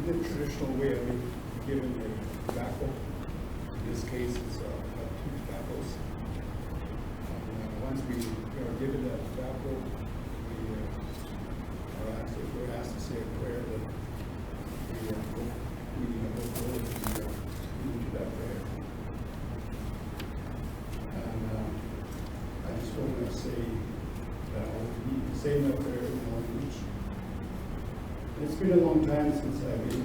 the traditional way of being given a tobacco. In this case, it's 2 tobaccos. Once we are given that tobacco, we're asked to say a prayer that we go forward into that prayer. And I just want to say that I'll be saying that prayer in my language. It's been a long time since I've been,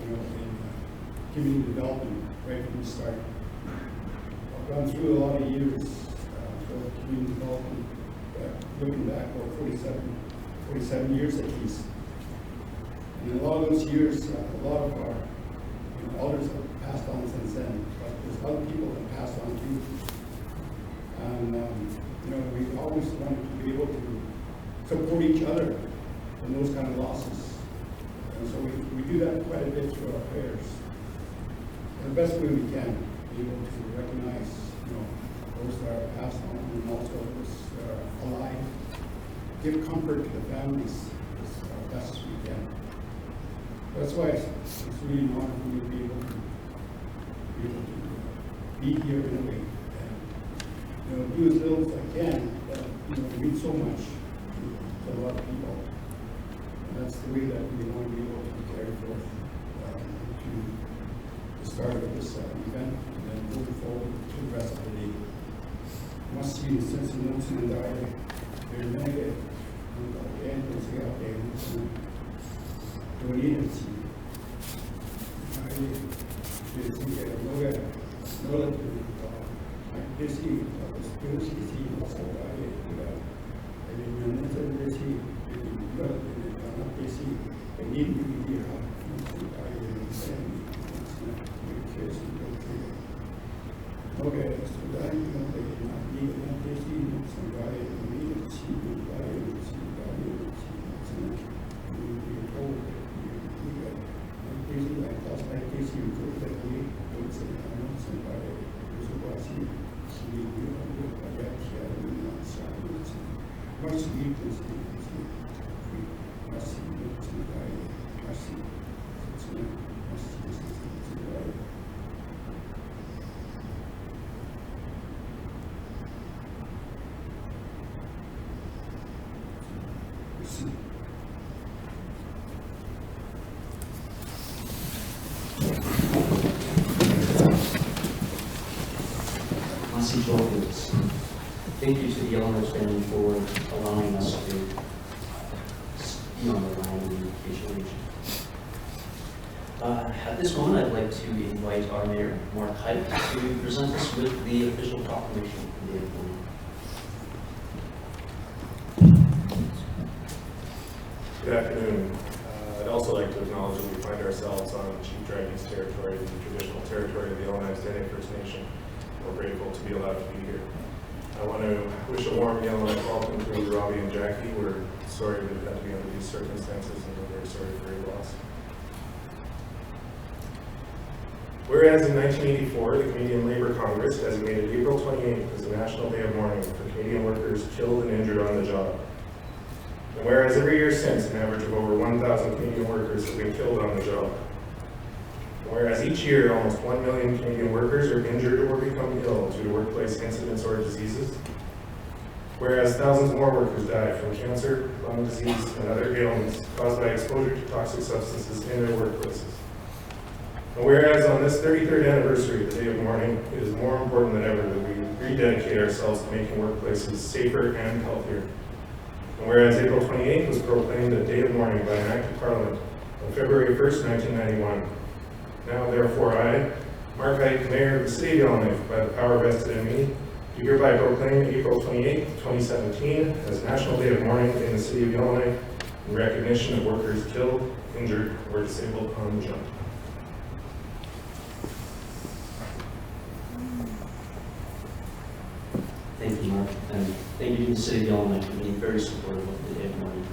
in community development right from the start. I've gone through a lot of years for community development, looking back about 47 years at least. And in a lot of those years, a lot of our elders have passed on since then, but there's other people that passed on too. And we always wanted to be able to support each other in those kind of losses. And so we do that quite a bit through our prayers. In the best way we can, be able to recognize, those that are passed on and also those that are alive. Give comfort to the families as best as we can. That's why it's really an honor for me to be able to be here in a way and do as little as I can that means so much to a lot of people. And that's the way that we want to be able to carry forth to the start of this event and then moving forward to the rest of the day. Must be the sense of notes in the diary. Very negative. And we'll see how they doing it. Thank you to the Yellowknife family for allowing us to be on the line occasionally. At this moment, I'd like to invite our Mayor, Mark Hyde, to present us with the official proclamation of the day of mourning. Good afternoon. I'd also like to acknowledge that we find ourselves on Chief Tragedies territory, the traditional territory of the Yellowknife First Nation. We're grateful to be allowed to be here. I want to wish a warm Yellowknife welcome to Robbie and Jackie. We're sorry that it had to be under these circumstances, and we're very sorry for your loss. Whereas in 1984, the Canadian Labour Congress designated April 28th as the National Day of Mourning for Canadian workers killed and injured on the job. And whereas every year since, an average of over 1,000 Canadian workers have been killed on the job. Whereas each year, almost 1 million Canadian workers are injured or become ill due to workplace incidents or diseases. Whereas thousands more workers die from cancer, lung disease, and other ailments caused by exposure to toxic substances in their workplaces. And whereas on this 33rd anniversary of the Day of Mourning, it is more important than ever that we rededicate ourselves to making workplaces safer and healthier. And whereas April 28th was proclaimed a Day of Mourning by an Act of Parliament on February 1st, 1991, now, therefore, I, Mark Hyde, Mayor of the City of Yellowknife, by the power vested in me, do hereby proclaim April 28, 2017 as National Day of Mourning in the City of Yellowknife in recognition of workers killed, injured, or disabled on the job. Thank you, Mark, and thank you to the City of Yellowknife for being very supportive of the Day of Mourning.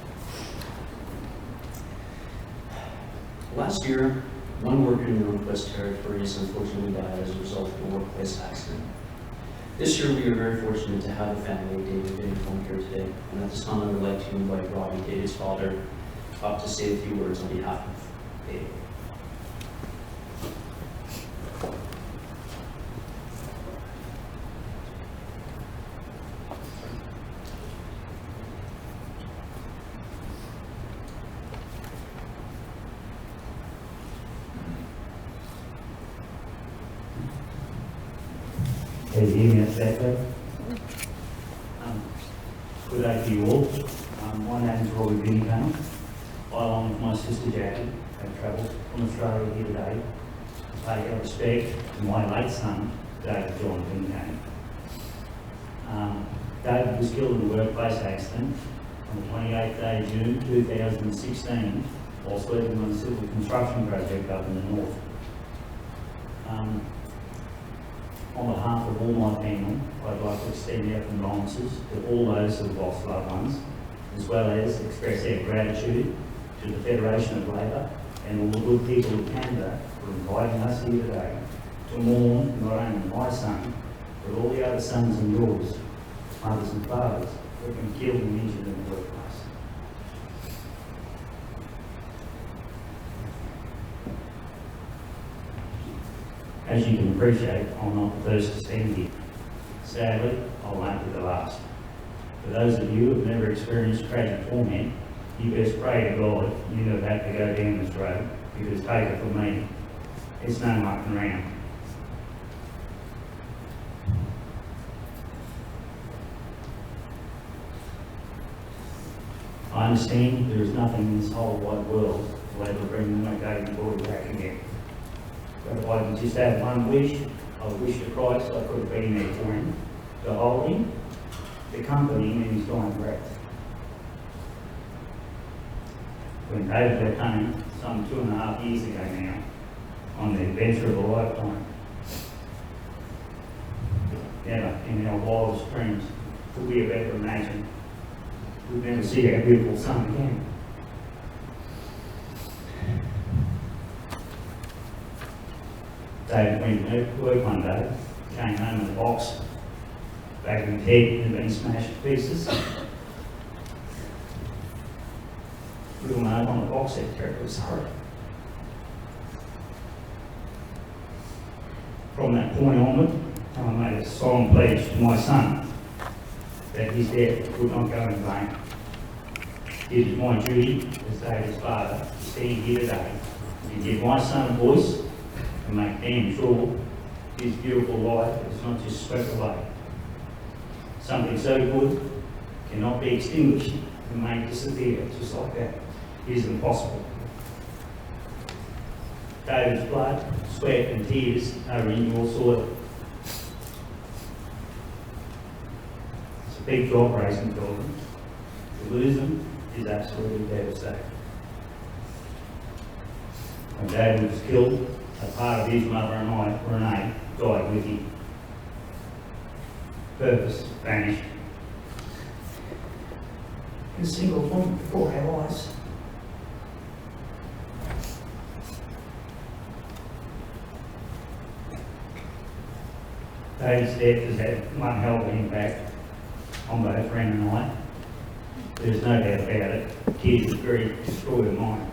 Last year, one worker in the Northwest Territories unfortunately died as a result of a workplace accident. This year, we are very fortunate to have a family, David home here today, and at this time, I would like to invite Robbie, David's father, up to say a few words on behalf of Dave. Can you hear me at that way? Good day to you all. My name is Roy Vinnicane. I, along with my sister Jackie, have travelled from Australia here today to pay our respect to my late son, David John Vinnicane. David was killed in a workplace accident on the 28th day of June 2016 whilst working on a civil construction project up in the north. On behalf of all my family, I'd like to extend our condolences to all those who have lost loved ones, as well as express our gratitude to the Federation of Labour and all the good people of Canada for inviting us here today to mourn not only my son, but all the other sons and daughters, mothers and fathers who have been killed and injured in the workplace. As you can appreciate, I'm not the first to stand here. Sadly, I won't be the last. For those of you who have never experienced tragic torment, you best pray to God you never have to go down this road, because take it from me, it's no mucking around. I understand there is nothing in this whole wide world that will ever bring my baby boy back again. But if I could just have one wish, I wish to Christ I could have been there for him, to hold him, to comfort him in his dying breath. When David left home, some 2.5 years ago now, on the adventure of a lifetime, never in our wildest dreams could we have ever imagined we'd never see our beautiful son again. David went to work one day, came home with a box, back of his head had been smashed to pieces. Little note on the box said, "Terribly sorry." From that point onward, I made a solemn pledge to my son that his death would not go in vain. It is my duty as David's father to stand here today and give my son a voice and make damn sure his beautiful life is not just swept away. Something so good cannot be extinguished and made disappear just like that. It is impossible. David's blood, sweat and tears are in your soil. It's a big job raising children. To lose them is absolutely devastating. When David was killed, a part of his mother and I, Renee, died with him. Purpose vanished. In a single moment before our eyes. David's death has had one hell of an impact on both Ren and I. There's no doubt about it. Tears of grief destroy the mind.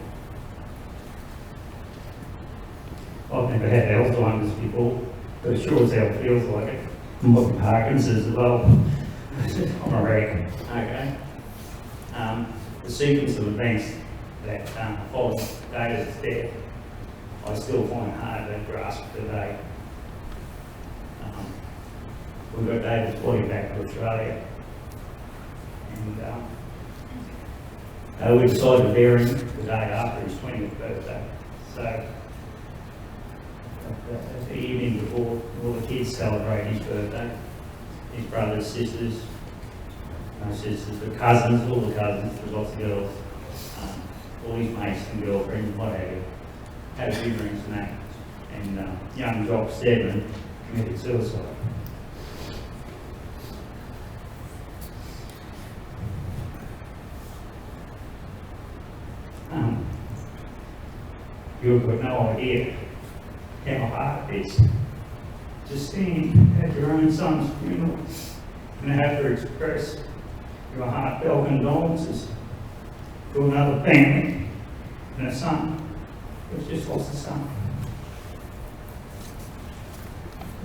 I've never had Alzheimer's before, but it sure as hell feels like it. I'm looking Parkinson's as well. I'm a wreck. Okay. The sequence of events that followed David's death, I still find hard to grasp today. We got David's body back to Australia, and we decided to bury him the day after his 20th birthday. So the evening before, all the kids celebrate his birthday. His brothers, sisters, no sisters, but cousins, all the cousins, there's lots of girls, all his mates and girlfriends, what have you, had a few drinks and that. And young Jock Stedman committed suicide. You've got no idea how hard it is to stand at your own son's funeral and have to express your heartfelt condolences to another family and a son. We've just lost a son.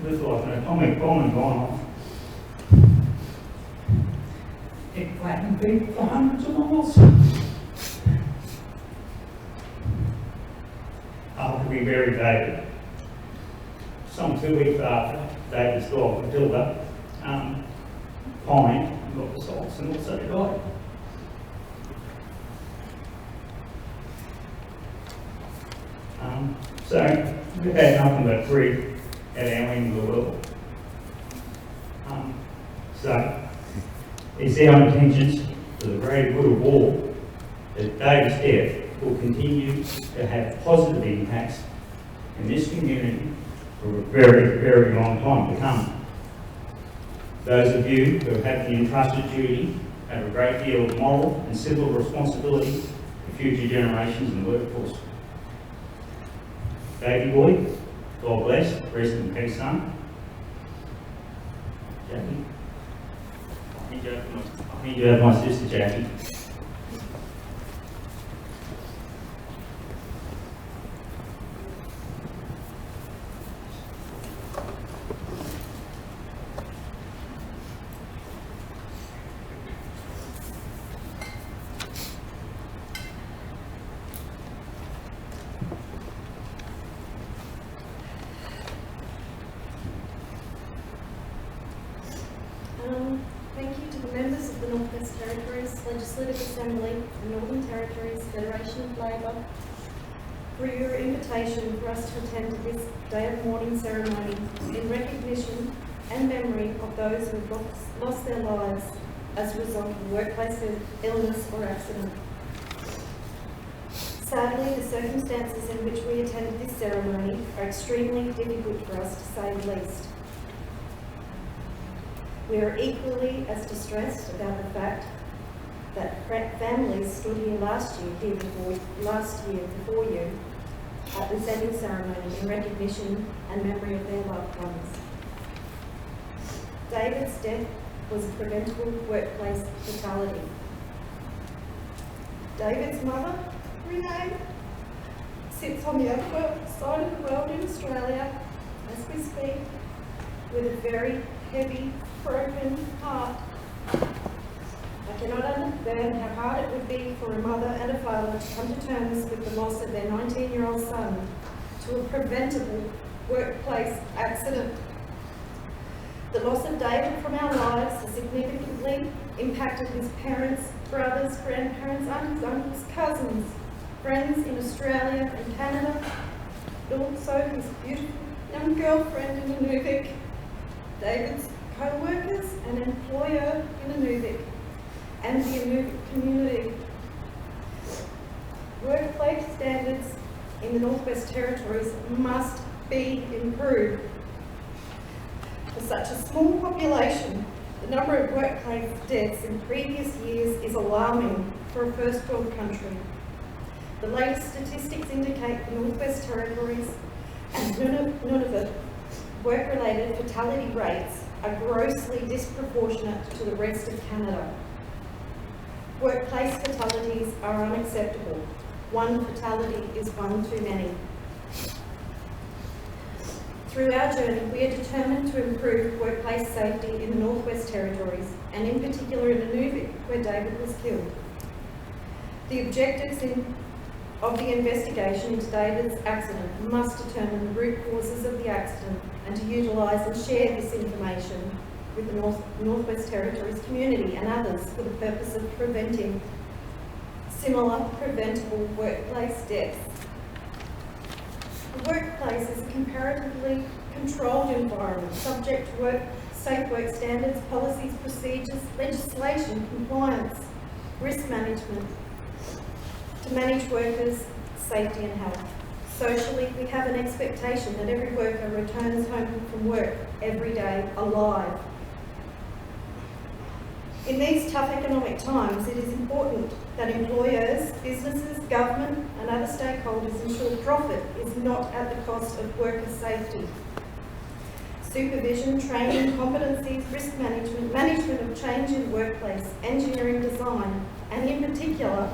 It was like an atomic bomb had gone off. It flattened people for hundreds of miles. After we buried David, some 2 weeks after, David's dog, Matilda, pined and got the salts and also died. So we've had nothing but grief at our end of the world. So it's our intentions for the greater good of all that David's death will continue to have positive impacts in this community for a very, very long time to come. Those of you who have the entrusted duty have a great deal of moral and civil responsibility for future generations in the workforce. Davey boy, God bless, rest in peace, son. Jackie. I need you to have my sister Jackie. Thank you to the members of the Northwest Territories Legislative Assembly and Northern Territories Federation of Labor for your invitation for us to attend this Day of Mourning ceremony in recognition and memory of those who have lost their lives as a result of workplace illness or accident. Sadly, the circumstances in which we attended this ceremony are extremely difficult for us, to say the least. We are equally as distressed about the fact that families stood here last year before you at the setting ceremony in recognition and memory of their loved ones. David's death was a preventable workplace fatality. David's mother, Renee, sits on the other side of the world in Australia as we speak with a very heavy, broken heart. I cannot understand how hard it would be for a mother and a father to come to terms with the loss of their 19-year-old son to a preventable workplace accident. The loss of David from our lives has significantly impacted his parents, brothers, grandparents, aunts, uncles, cousins, friends in Australia and Canada, but also his beautiful young girlfriend in Nunavik, David's co-workers and employer in Nunavik, and the Nunavik community. Workplace standards in the Northwest Territories must be improved. For such a small population, the number of workplace deaths in previous years is alarming for a first world country. The latest statistics indicate the Northwest Territories and Nunavut work-related fatality rates are grossly disproportionate to the rest of Canada. Workplace fatalities are unacceptable. One fatality is one too many. Through our journey, we are determined to improve workplace safety in the Northwest Territories, and in particular in Nunavik, where David was killed. The objectives of the investigation into David's accident must determine the root causes of the accident and to utilise and share this information with the Northwest Territories community and others for the purpose of preventing similar preventable workplace deaths. The workplace is a comparatively controlled environment subject to safe work standards, policies, procedures, legislation, compliance, risk management, to manage workers' safety and health. Socially, we have an expectation that every worker returns home from work every day alive. In these tough economic times, it is important that employers, businesses, government and other stakeholders ensure profit is not at the cost of worker safety. Supervision, training, competencies, risk management, management of change in workplace, engineering design, and in particular,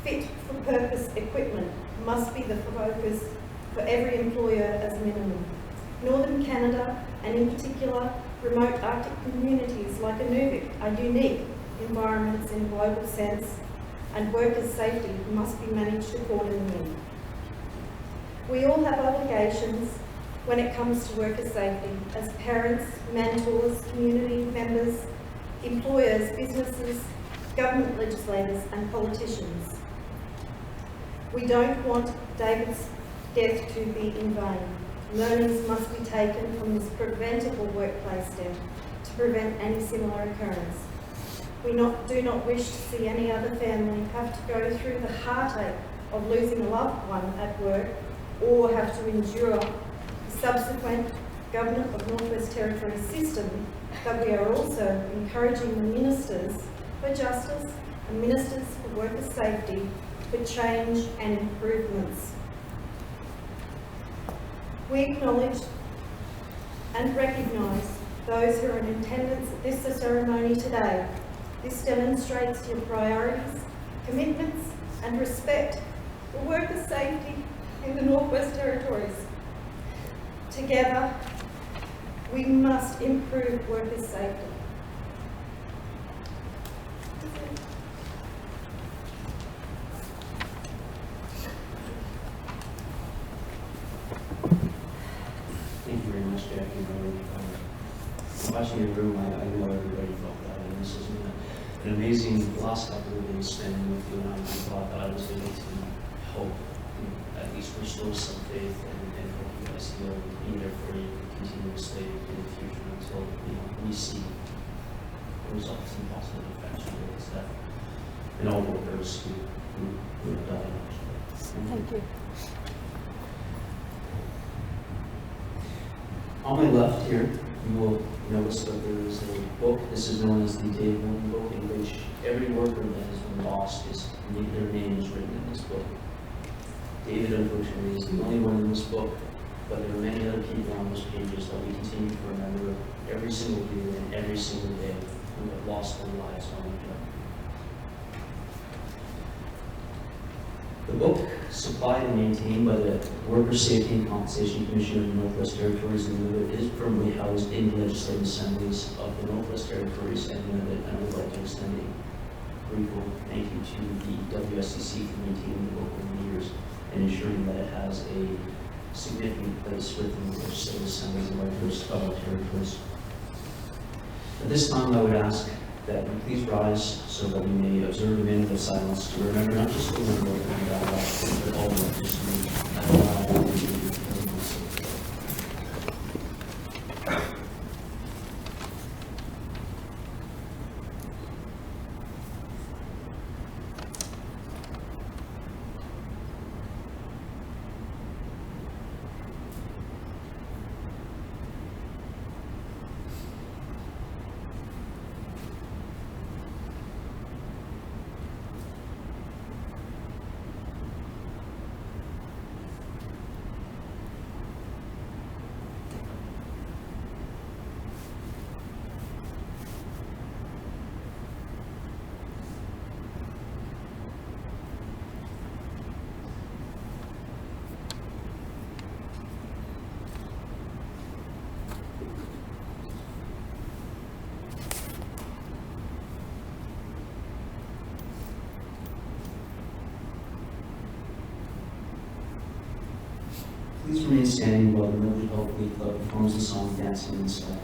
fit-for-purpose equipment must be the focus for every employer as a minimum. Northern Canada, and in particular remote Arctic communities like Nunavut, are unique environments in a global sense, and workers' safety must be managed accordingly. We all have obligations when it comes to worker safety as parents, mentors, community members, employers, businesses, government legislators and politicians. We don't want David's death to be in vain. Learnings must be taken from this preventable workplace death to prevent any similar occurrence. We do not wish to see any other family have to go through the heartache of losing a loved one at work or have to endure the subsequent Government of Northwest Territories system, but we are also encouraging the Ministers for Justice and Ministers for Worker Safety for change and improvements. We acknowledge and recognise those who are in attendance at this ceremony today. This demonstrates your priorities, commitments and respect for worker safety in the Northwest Territories. Together, we must improve worker safety. Thank you very much, Jackie. Watching your room, I know everybody felt that, and this has been an amazing last couple of days spending with you, and I thought that I was able to help at least restore some faith and help you guys heal and be there for you continuously in the future until we see the results and positive effects of this stuff. And all workers who are dying. Thank you. On my left here, you will notice that there is a book. This is known as the Dave Mourning book, in which every worker that has been lost, their name is written in this book. David, unfortunately, is the only one in this book, but there are many other people on those pages that we continue to remember every single year and every single day who have lost their lives on the job. The book, supplied and maintained by the Workers' Safety and Compensation Commission of the Northwest Territories and Nunavut, is firmly housed in the legislative assemblies of the Northwest Territories and Nunavut, and I would like to extend a grateful thank you to the WSCC for maintaining the book over the years and ensuring that it has a significant place within the legislative assemblies of our territories. At this time, I would ask that you please rise so that we may observe a minute of silence to remember not just the one worker who died last week, but all workers who have died. Please remain standing while the Nunavut Health League Club performs the song Dancing in the Sky.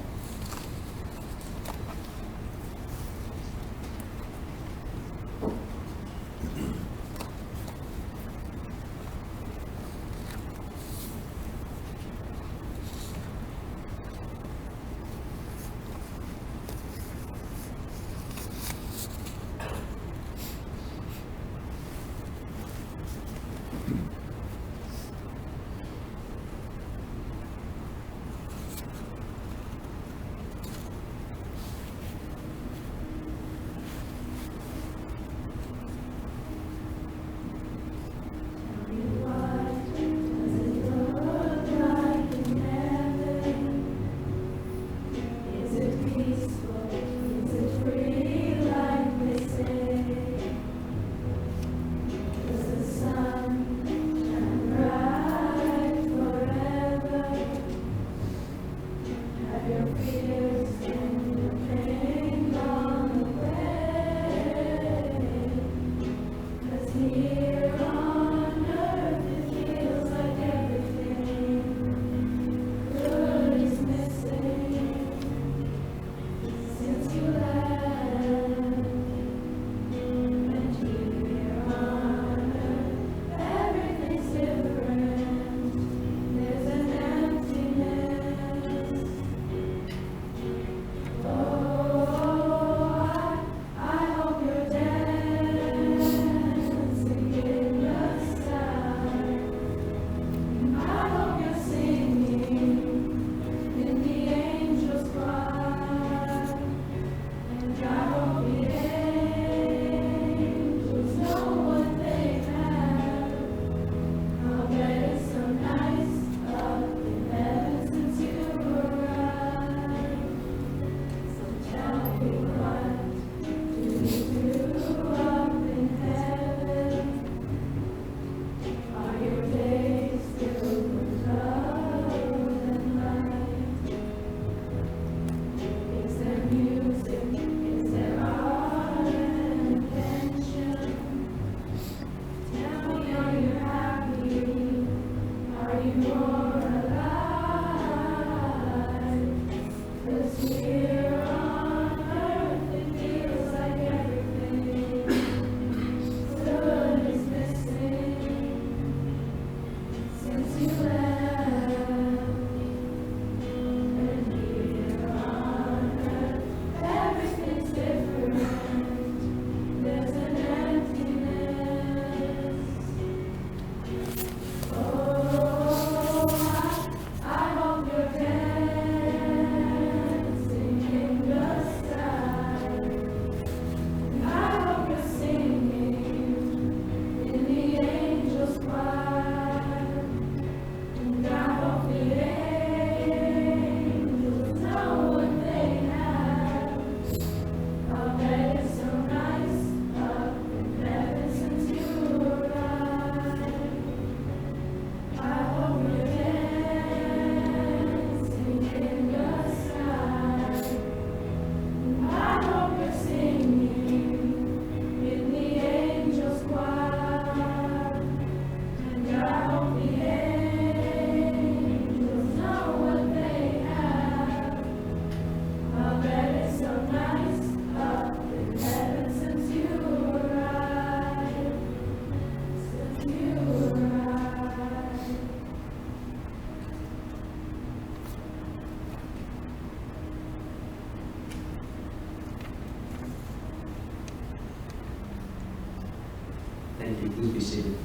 seated.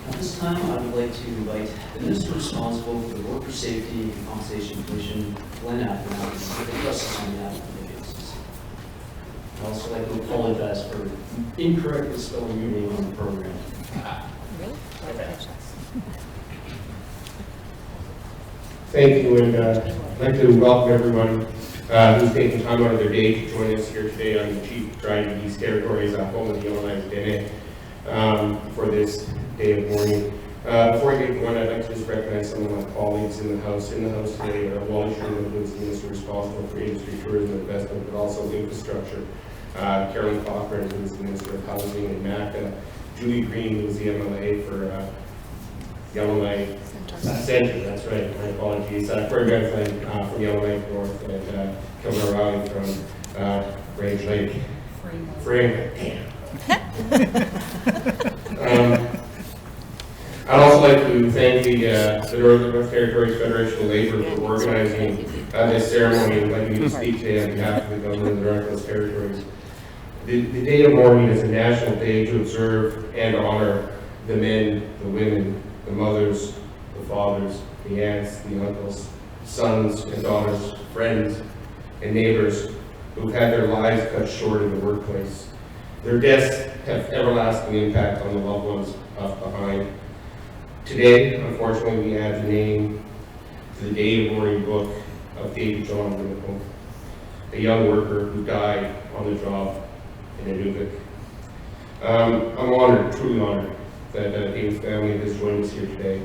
At this time, I would like to invite the minister responsible for the Worker Safety and Compensation Commission, Glenn Appleton, to address us on behalf of the cases. I'd also like to apologize for incorrectly spelling your name on the program. Thank you, and I'd like to welcome everyone who's taking time out of their day to join us here today on the Chief Tragedies territories home of the Yellowknife Dene for this day of mourning. Before I get going, I'd like to just recognize some of my colleagues in the House today. Wally Sherman, who is the Minister responsible for Industry, Tourism, and Investment, but also Infrastructure. Carolyn Cochran, who is the Minister of Housing and MACA. Julie Green, who is the MLA for Yellowknife Centre, that's right, my apologies. Corey Benflin from Yellowknife North, and Kilmer Rowley from Range Lake. Frame. I'd also like to thank the Northwest Territories Federation of Labour for organizing this ceremony and letting me speak today on behalf of the government of the Northwest Territories. The Day of Mourning is a national day to observe and honor the men, the women, the mothers, the fathers, the aunts, the uncles, sons and daughters, friends and neighbors who've had their lives cut short in the workplace. Their deaths have everlasting impact on the loved ones left behind. Today, unfortunately, we add the name to the Day of Mourning book of David John Winnicombe, a young worker who died on the job in Inuvik. I'm honored, truly honored, that David's family has joined us here today.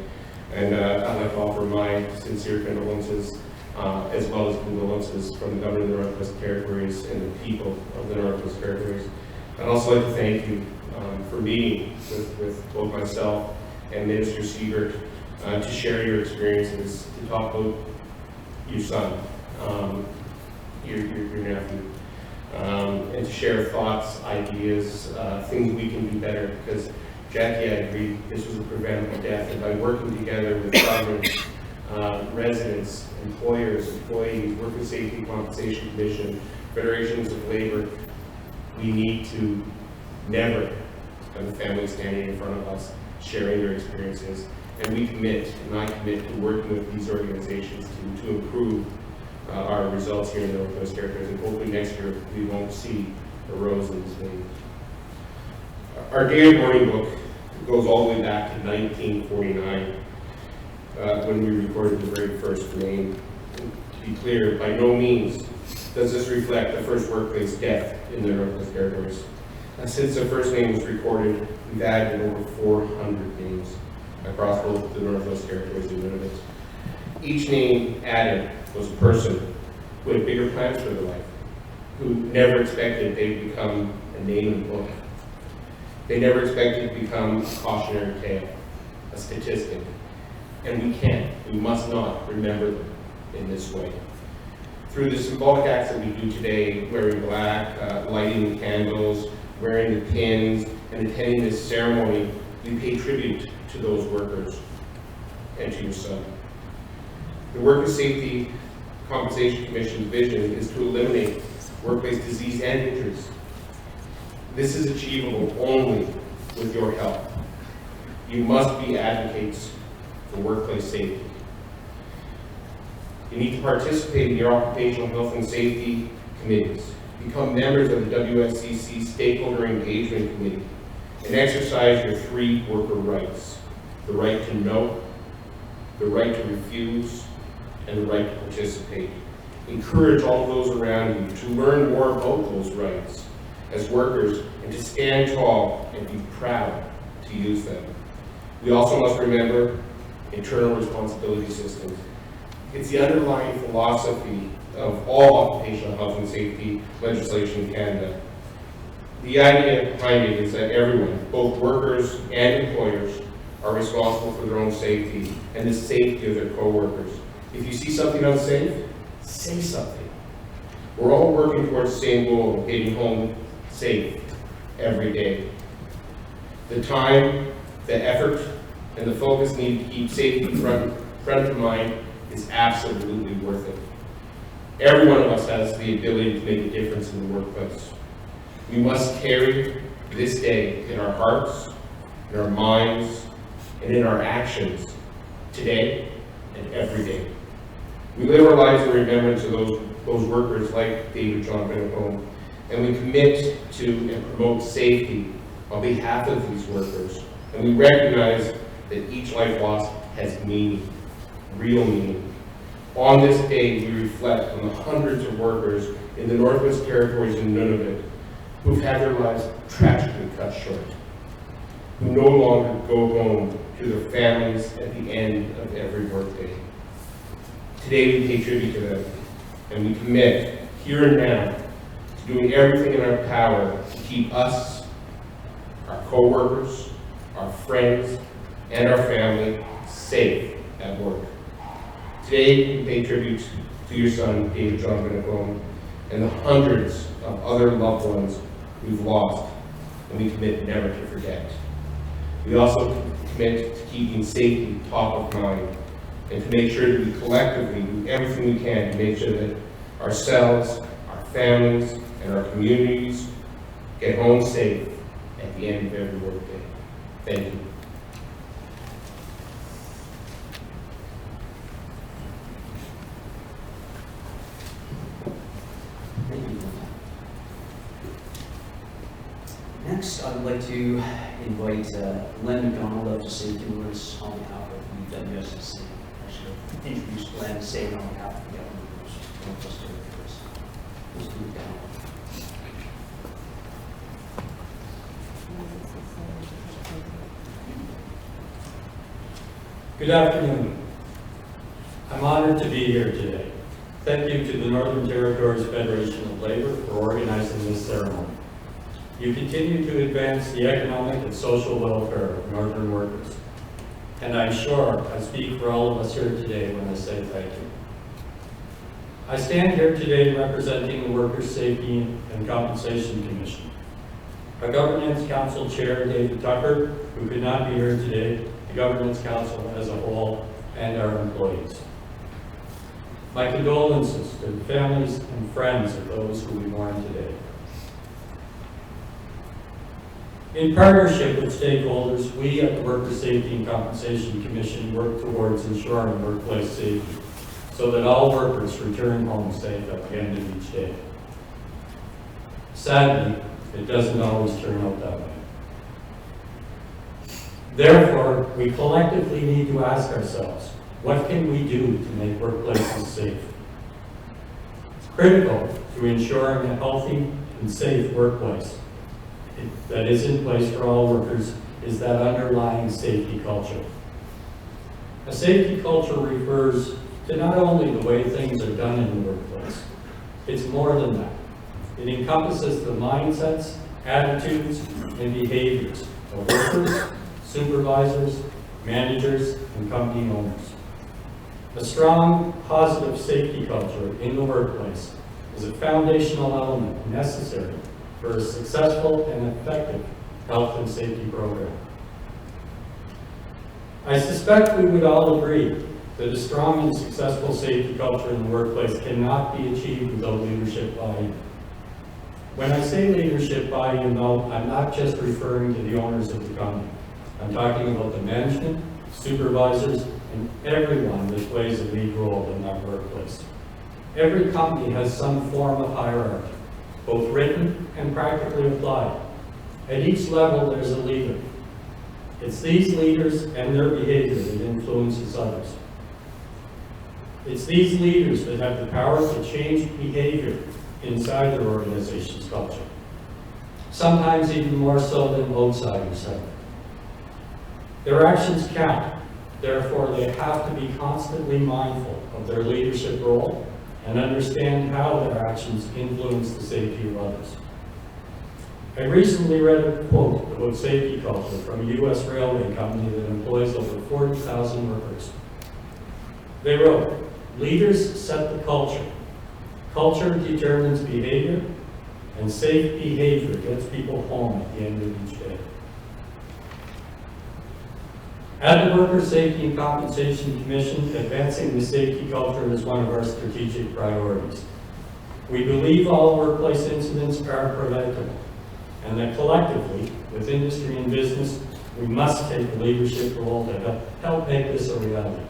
And I'd like to offer my sincere condolences, as well as condolences from the government of the Northwest Territories and the people of the Northwest Territories. I'd also like to thank you for meeting with both myself and Minister Siebert to share your experiences, to talk about your son, your nephew, and to share thoughts, ideas, things we can do better, because Jackie, I agree, this was a preventable death, and by working together with government, residents, employers, employees, Worker Safety and Compensation Commission, federations of labor, we need to never have a family standing in front of us sharing their experiences. And we commit, and I commit to working with these organizations to improve our results here in the Northwest Territories, and hopefully next year we won't see a rose in this vein. Our Day of Mourning book goes all the way back to 1949, when we recorded the very first name. To be clear, by no means does this reflect the first workplace death in the Northwest Territories. Since the first name was recorded, we've added over 400 names across both the Northwest Territories and Nunavut. Each name added was a person who had bigger plans for their life, who never expected they'd become a name in the book. They never expected to become a cautionary tale, a statistic. And we must not remember them in this way. Through the symbolic acts that we do today, wearing black, lighting the candles, wearing the pins, and attending this ceremony, we pay tribute to those workers and to your son. The Worker Safety Compensation Commission's vision is to eliminate workplace disease and injuries. This is achievable only with your help. You must be advocates for workplace safety. You need to participate in your occupational health and safety committees, become members of the WSCC Stakeholder Engagement Committee, and exercise your 3 worker rights: the right to know, the right to refuse, and the right to participate. Encourage all of those around you to learn more about those rights as workers and to stand tall and be proud to use them. We also must remember internal responsibility systems. It's the underlying philosophy of all occupational health and safety legislation in Canada. The idea behind it is that everyone, both workers and employers, are responsible for their own safety and the safety of their co-workers. If you see something unsafe, say something. We're all working towards the same goal of getting home safe every day. The time, the effort, and the focus needed to keep safety front of mind is absolutely worth it. Every one of us has the ability to make a difference in the workplace. We must carry this day in our hearts, in our minds, and in our actions today and every day. We live our lives in remembrance of those workers like David John Benacone, and we commit to and promote safety on behalf of these workers. And we recognize that each life lost has meaning, real meaning. On this day, we reflect on the hundreds of workers in the Northwest Territories and Nunavut who've had their lives tragically cut short, who no longer go home to their families at the end of every workday. Today, we pay tribute to them, and we commit, here and now, to doing everything in our power to keep us, our co-workers, our friends, and our family safe at work. Today, we pay tribute to your son, David John Benacone, and the hundreds of other loved ones we've lost, and we commit never to forget. We also commit to keeping safety top of mind, and to make sure that we collectively do everything we can to make sure that ourselves, our families, and our communities get home safe at the end of every workday. Thank you. Thank you. Next, I would like to invite Len McDonald up to say a few words on behalf of the WSSC. I should introduce Len, say it on behalf of the government of Northwest Territories. Mr. McDonald. Good afternoon. I'm honored to be here today. Thank you to the Northern Territories Federation of Labor for organizing this ceremony. You continue to advance the economic and social welfare of Northern workers. And I'm sure I speak for all of us here today when I say thank you. I stand here today representing the Workers' Safety and Compensation Commission. Our Governance Council Chair, David Tucker, who could not be here today, the Governance Council as a whole, and our employees. My condolences to the families and friends of those who we mourn today. In partnership with stakeholders, we at the Workers' Safety and Compensation Commission work towards ensuring workplace safety so that all workers return home safe at the end of each day. Sadly, it doesn't always turn out that way. Therefore, we collectively need to ask ourselves, what can we do to make workplaces safe? It's critical to ensuring a healthy and safe workplace that is in place for all workers is that underlying safety culture. A safety culture refers to not only the way things are done in the workplace, it's more than that. It encompasses the mindsets, attitudes, and behaviors of workers, supervisors, managers, and company owners. A strong, positive safety culture in the workplace is a foundational element necessary for a successful and effective health and safety program. I suspect we would all agree that a strong and successful safety culture in the workplace cannot be achieved without leadership buy-in. When I say leadership buy-in, though, I'm not just referring to the owners of the company. I'm talking about the management, supervisors, and everyone that plays a lead role in that workplace. Every company has some form of hierarchy, both written and practically applied. At each level, there's a leader. It's these leaders and their behavior that influences others. It's these leaders that have the power to change behavior inside their organization's culture. Sometimes even more so than outsiders have. Their actions count. Therefore, they have to be constantly mindful of their leadership role and understand how their actions influence the safety of others. I recently read a quote about safety culture from a U.S. railway company that employs over 40,000 workers. They wrote, "Leaders set the culture. Culture determines behavior, and safe behavior gets people home at the end of each day." At the Workers' Safety and Compensation Commission, advancing the safety culture is one of our strategic priorities. We believe all workplace incidents are preventable, and that collectively, with industry and business, we must take a leadership role to help make this a reality.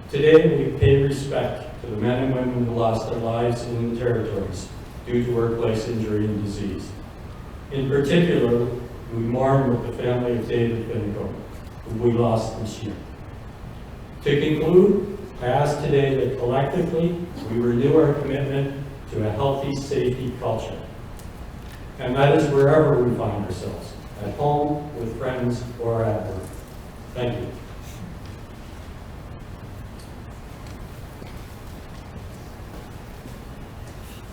Today, we pay respect to the men and women who lost their lives in the territories due to workplace injury and disease. In particular, we mourn with the family of David Finnegan, who we lost this year. To conclude, I ask today that collectively we renew our commitment to a healthy safety culture. And that is wherever we find ourselves, at home, with friends, or at work. Thank you.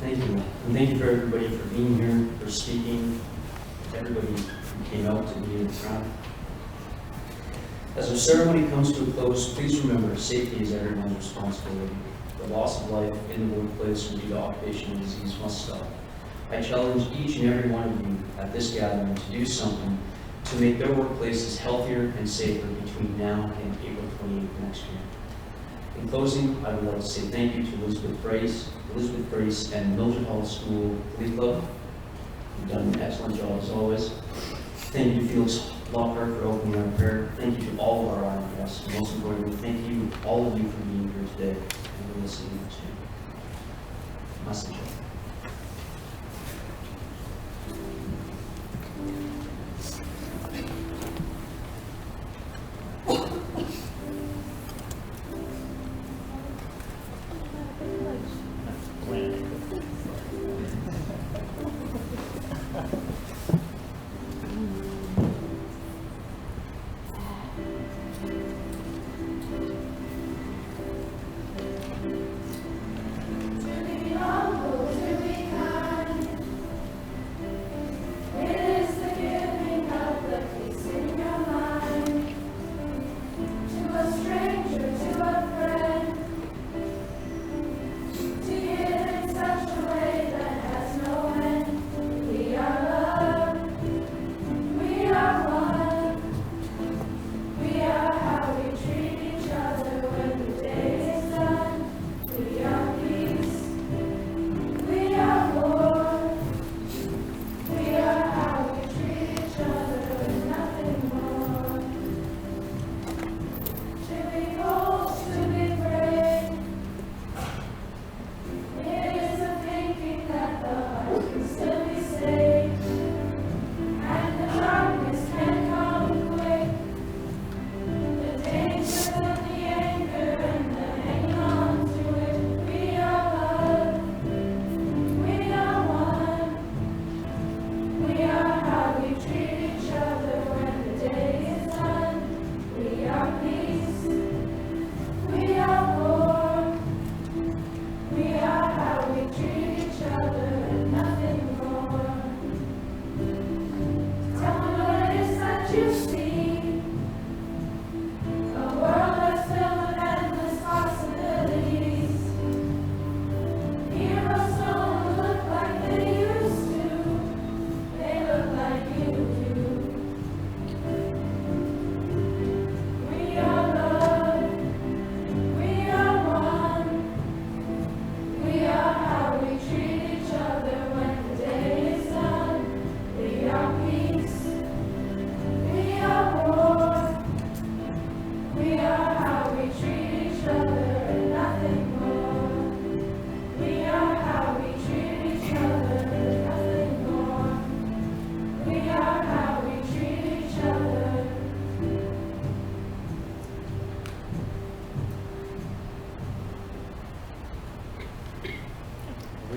Thank you. And thank you for everybody for being here, for speaking, everybody who came out to be in the crowd. As our ceremony comes to a close, please remember safety is everyone's responsibility. The loss of life in the workplace or due to occupational disease must stop. I challenge each and every one of you at this gathering to do something to make their workplaces healthier and safer between now and April 28th next year. In closing, I would like to say thank you to Elizabeth Brace and Mildred Hall School Glee Club. You've done an excellent job as always. Thank you, Felix Lockhart, for opening our prayer. Thank you to all of our honored guests. And most importantly, thank you, all of you, for being here today and for listening to my message.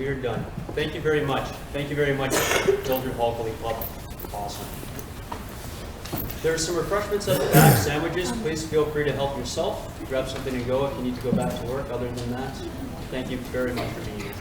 We are done. Thank you very much. Thank you very much, Mildred Hall Glee Club. Awesome. There are some refreshments at the back, sandwiches. Please feel free to help yourself. Grab something and go if you need to go back to work. Other than that, thank you very much for being here.